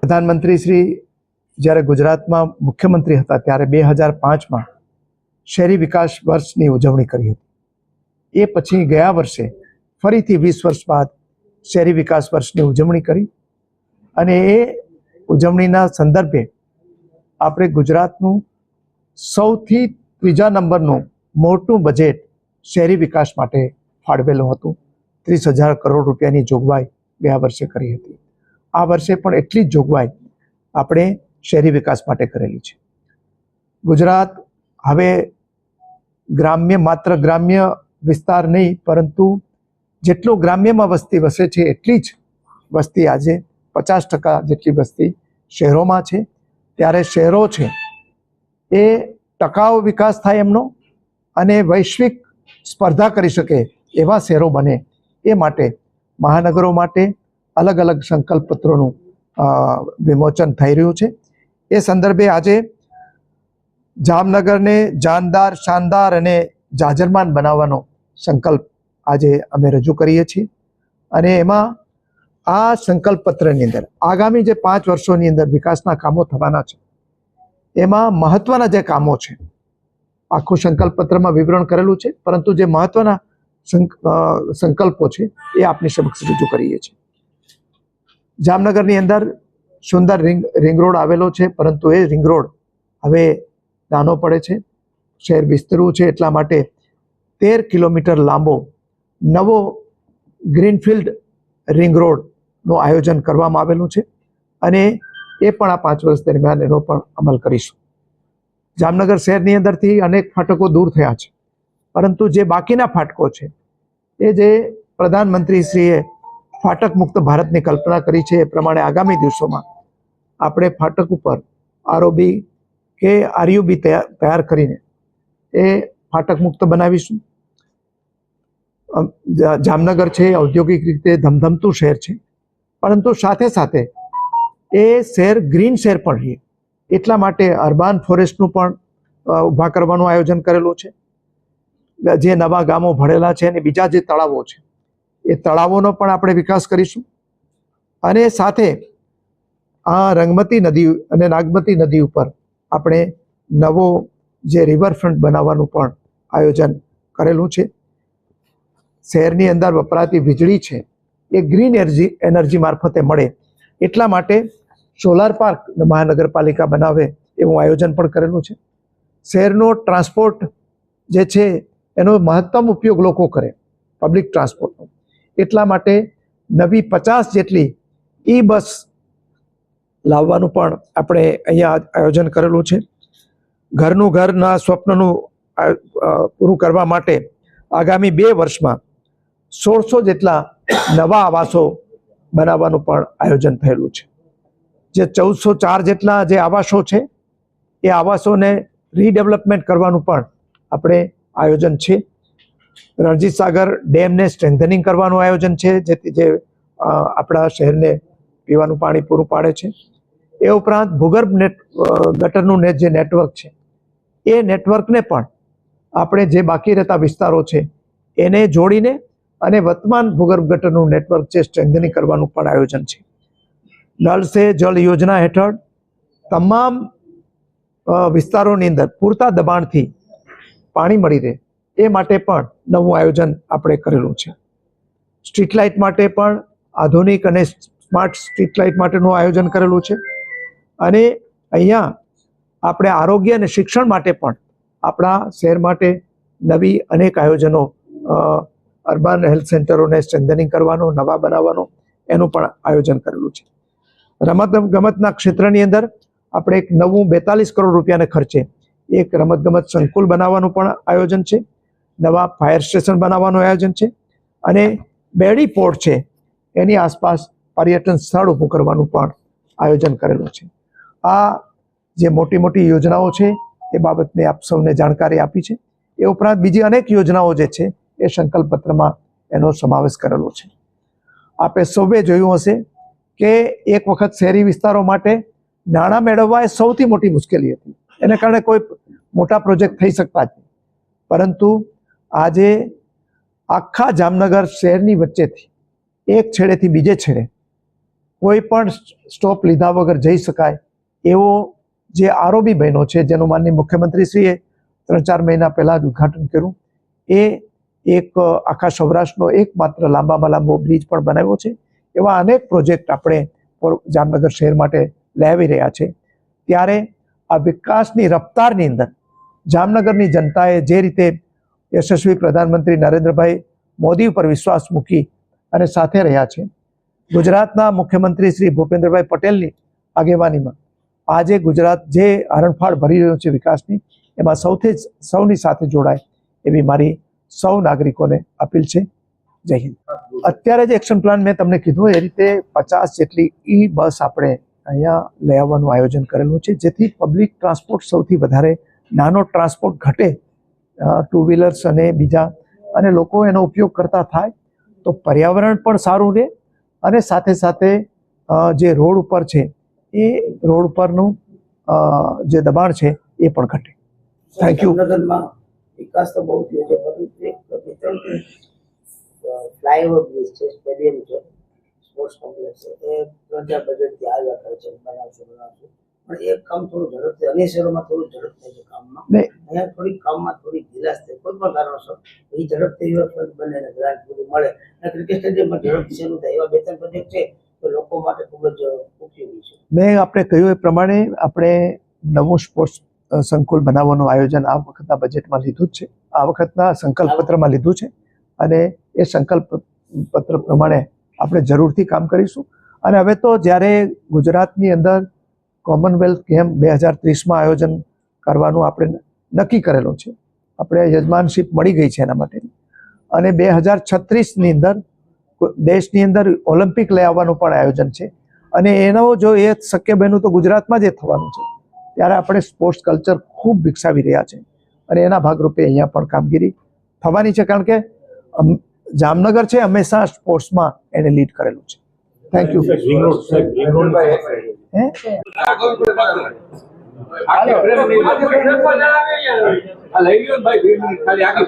પ્રધાનમંત્રી શ્રી જ્યારે ગુજરાતમાં મુખ્યમંત્રી હતા ત્યારે 2005માં શહેરી વિકાસ વર્ષની ઉજવણી કરી હતી। એ પછી ગયા વર્ષે ફરીથી 20 વર્ષ બાદ શહેરી વિકાસ વર્ષની ઉજવણી કરી અને એ ઉજવણીના સંદર્ભે આપણે ગુજરાતનું સૌથી ત્રીજા નંબરનું મોટું બજેટ શહેરી વિકાસ માટે ફાળવેલું હતું। 30,000 કરોડ રૂપિયાની જોગવાઈ ગયા વર્ષે કરી હતી। આ વર્ષે પણ એટલી જ જોગવાઈ આપણે શહેરી વિકાસ માટે કરેલી છે। ગુજરાત હવે માત્ર ગ્રામ્ય વિસ્તાર નહીં, પરંતુ જેટલો ગ્રામ્યમાં વસ્તી વસે છે એટલી જ વસ્તી આજે 50% જેટલી વસ્તી શહેરોમાં છે। ત્યારે શહેરો છે એ ટકાઉ વિકાસ થાય એમનો અને વૈશ્વિક સ્પર્ધા કરી શકે એવા શહેરો બને એ માટે મહાનગરો માટે અલગ અલગ સંકલ્પ પત્રોનું વિમોચન થઈ રહ્યું છે। એ સંદર્ભે આજે જામનગરને જાનદાર, શાનદાર અને જાજરમાન બનાવવાનો સંકલ્પ આજે અમે રજૂ કરીએ છીએ અને એમાં આ સંકલ્પ પત્રની અંદર આગામી જે 5 વર્ષોની અંદર વિકાસના કામો થવાના છે એમાં મહત્વના જે કામો છે, આખું સંકલ્પ પત્રમાં વિવરણ કરેલું છે, પરંતુ જે મહત્વના સંકલ્પો છે એ આપની સમક્ષ રજૂ કરીએ છીએ। જામનગરની અંદર સુંદર રિંગ રોડ આવેલો છે, પરંતુ એ રિંગ રોડ હવે નાનો પડે છે। શહેર વિસ્તરવું છે એટલા માટે 13 કિલોમીટર લાંબો નવો ગ્રીનફિલ્ડ રિંગ રોડનું આયોજન કરવામાં આવેલું છે અને એ પણ આ 5 વર્ષ દરમિયાન એનો પણ અમલ કરીશું। જામનગર શહેરની અંદરથી અનેક ફાટકો દૂર થયા છે, પરંતુ જે બાકીના ફાટકો છે એ જે પ્રધાનમંત્રીશ્રીએ ફાટક મુક્ત ભારતની કલ્પના કરી છે એ પ્રમાણે આગામી દિવસોમાં આપણે ફાટક ઉપર આરઓબી કે આરયુબી તૈયાર કરીને એ ફાટક મુક્ત બનાવીશું। જામનગર છે એ ઔદ્યોગિક રીતે ધમધમતું શહેર છે, પરંતુ સાથે સાથે એ શહેર ગ્રીન શહેર પણ રહે એટલા માટે અર્બન ફોરેસ્ટનું પણ ઊભા કરવાનું આયોજન કરેલું છે। જે નવા ગામો ભળેલા છે અને બીજા જે તળાવો છે એ તળાવોનો પણ આપણે વિકાસ કરીશું અને સાથે આ રંગમતી નદી અને નાગમતી નદી ઉપર આપણે નવો જે રિવરફ્રન્ટ બનાવવાનું પણ આયોજન કરેલું છે। શહેરની અંદર વપરાતી વીજળી છે એ ગ્રીન એનર્જી મારફતે મળે એટલા માટે સોલાર પાર્ક મહાનગરપાલિકા બનાવે એવું આયોજન પણ કરેલું છે। શહેરનો ટ્રાન્સપોર્ટ જે છે એનો મહત્તમ ઉપયોગ લોકો કરે, પબ્લિક ટ્રાન્સપોર્ટનો, એટલા માટે નવી 50 જેટલી ઈ બસ લાવવાનું પણ આપણે અહીંયા આયોજન કરેલું છે। ઘરનું ઘરના સ્વપ્નનું પૂરું કરવા માટે આગામી 2 વર્ષમાં 1600 જેટલા નવા આવાસો બનાવવાનું પણ આયોજન થયેલું છે। જે 1404 જેટલા જે આવાસો છે એ આવાસોને રીડેવલપમેન્ટ કરવાનું પણ આપણે આયોજન છે। રણજીત સાગર ડેમને સ્ટ્રેન્થનિંગ કરવાનું આયોજન છે, જેથી જે આપણા શહેરને પીવાનું પાણી પૂરું પાડે છે। એ ઉપરાંત ભૂગર્ભ ગટરનું જે નેટવર્ક છે એ નેટવર્કને પણ આપણે જે બાકી રહેતા વિસ્તારો છે એને જોડીને અને વર્તમાન ભૂગર્ભ ગટરનું નેટવર્ક છે સ્ટ્રેન્થનિંગ કરવાનું પણ આયોજન છે। નળ સે જલ યોજના હેઠળ તમામ વિસ્તારોની અંદર પૂરતા દબાણથી પાણી મળી રહે એ માટે પણ નવું આયોજન આપણે કરેલું છે। સ્ટ્રીટ લાઇટ માટે પણ આધુનિક અને સ્માર્ટ સ્ટ્રીટ લાઇટ માટેનું આયોજન કરેલું છે અને અહીંયા આપણે આરોગ્ય અને શિક્ષણ માટે પણ આપણા શહેર માટે નવી અનેક આયોજનો, અર્બન હેલ્થ સેન્ટરોને સ્ટ્રેન્થનિંગ કરવાનો, નવા બનાવવાનો એનું પણ આયોજન કરેલું છે। રમતગમતના ક્ષેત્રની અંદર આપણે એક નવું 42 કરોડ રૂપિયાના ખર્ચે એક રમતગમત સંકુલ બનાવવાનું પણ આયોજન છે, નવા ફાયર સ્ટેશન બનાવવાનું આયોજન છે અને બેડી પોર્ટ છે એની આસપાસ પર્યટન સ્થળ ઊભું કરવાનું પણ આયોજન કરેલું છે। આ જે મોટી મોટી યોજનાઓ છે એ બાબતને આપ સૌને જાણકારી આપી છે। એ ઉપરાંત બીજી અનેક યોજનાઓ જે છે એ સંકલ્પ પત્રમાં એનો સમાવેશ કરેલો છે। આપે સૌએ જોયું હશે કે એક વખત શહેરી વિસ્તારો માટે નાણાં મેળવવા એ સૌથી મોટી મુશ્કેલી હતી, એને કારણે કોઈ મોટા પ્રોજેક્ટ થઈ શકતા જ નહીં, પરંતુ આજે આખા જામનગર શહેરની વચ્ચેથી એક છેડેથી બીજે છેડે કોઈ પણ સ્ટોપ લીધા વગર જઈ શકાય એવો જે આરઓબી બન્યો છે, જેનું માનનીય મુખ્યમંત્રીશ્રીએ 3-4 મહિના પહેલા જ ઉદ્ઘાટન કર્યું, એ એક આખા સૌરાષ્ટ્રનો એકમાત્ર લાંબામાં લાંબો બ્રિજ પણ બનાવ્યો છે. એવા અનેક પ્રોજેક્ટ આપણે જામનગર શહેર માટે લાવી રહ્યા છે. ત્યારે આ વિકાસની રફતારની અંદર જામનગરની જનતાએ જે રીતે યશસ્વી પ્રધાનમંત્રી નરેન્દ્રભાઈ મોદી ઉપર વિશ્વાસ મૂકી અને સાથે રહ્યા છે, ગુજરાતના મુખ્યમંત્રી શ્રી ભૂપેન્દ્રભાઈ પટેલની આગેવાનીમાં આજે ગુજરાત જે હરણફાળ ભરી રહ્યું છે વિકાસની, એમાં સૌની સાથે જોડાય એવી મારી સૌ નાગરિકોને અપીલ છે. જય હિન્દ. અત્યારે જે એક્શન પ્લાન મેં તમને કીધું એ રીતે 50 જેટલી ઈ બસ આપણે અહીંયા લઈ આવવાનું આયોજન કરેલું છે, જેથી પબ્લિક ટ્રાન્સપોર્ટ સૌથી વધારે નાનો ટ્રાન્સપોર્ટ ઘટે, 2 વ્હીલર્સ અને બીજા, અને લોકો એનો ઉપયોગ કરતા થાય તો પર્યાવરણ પણ સારું રહે અને સાથે સાથે જે રોડ ઉપર છે એ રોડ ઉપરનું જે દબાણ છે એ પણ ઘટે. Thank you. વિકાસ તો બહુ થયો છે, પરંતુ ફ્લાયઓવર બ્રિજ છે, સ્ટેડિયમ છે, સ્પોર્ટ્સ કોમ્પ્લેક્સ છે, એ 3-4 બજેટથી આવ્યા કરે છે, બનાવશું. પણ એ કામ થોડું ઝડપથી, અન્ય શહેરોમાં થોડું ઝડપ થાય છે કામમાં, અહીંયા થોડી કામમાં થોડી ઢીલાશ થાય કોઈ પણ કારણોસર. એ ઝડપથી એવા બને ને ગ્રાન્ટ પૂરી મળે અને ક્રિકેટ સ્ટેડિયમમાં ઝડપથી શરૂ થાય એવા 2-3 પ્રોજેક્ટ છે તો લોકો માટે ખૂબ જ ઉપયોગી છે. મેં આપણે કહ્યું એ પ્રમાણે આપણે નવું સ્પોર્ટ્સ સંકુલ બનાવવાનું આયોજન આ વખતના બજેટમાં લીધું જ છે, આ વખતના સંકલ્પ પત્રમાં લીધું છે, અને એ સંકલ્પ પત્ર પ્રમાણે આપણે જરૂરથી કામ કરીશું. અને હવે તો જ્યારે ગુજરાતની અંદર કોમનવેલ્થ ગેમ 2030માં આયોજન કરવાનું આપણે નક્કી કરેલું છે, આપણે યજમાનશીપ મળી ગઈ છે એના માટે, અને 2036ની અંદર દેશની અંદર ઓલિમ્પિક લઈ આવવાનું પણ આયોજન છે. અને એનો જો એ શક્ય બન્યું તો ગુજરાતમાં જ એ થવાનું છે. ત્યારે આપણે સ્પોર્ટ્સ કલ્ચર ખૂબ વિકસાવી રહ્યા છે અને એના ભાગરૂપે અહીંયા પણ કામગીરી થવાની છે, કારણ કે જામનગર છે હંમેશા સ્પોર્ટ્સમાં એને લીડ કરેલું છે. Thank you. લઈ લ્યો ભાઈ, ખાલી આખી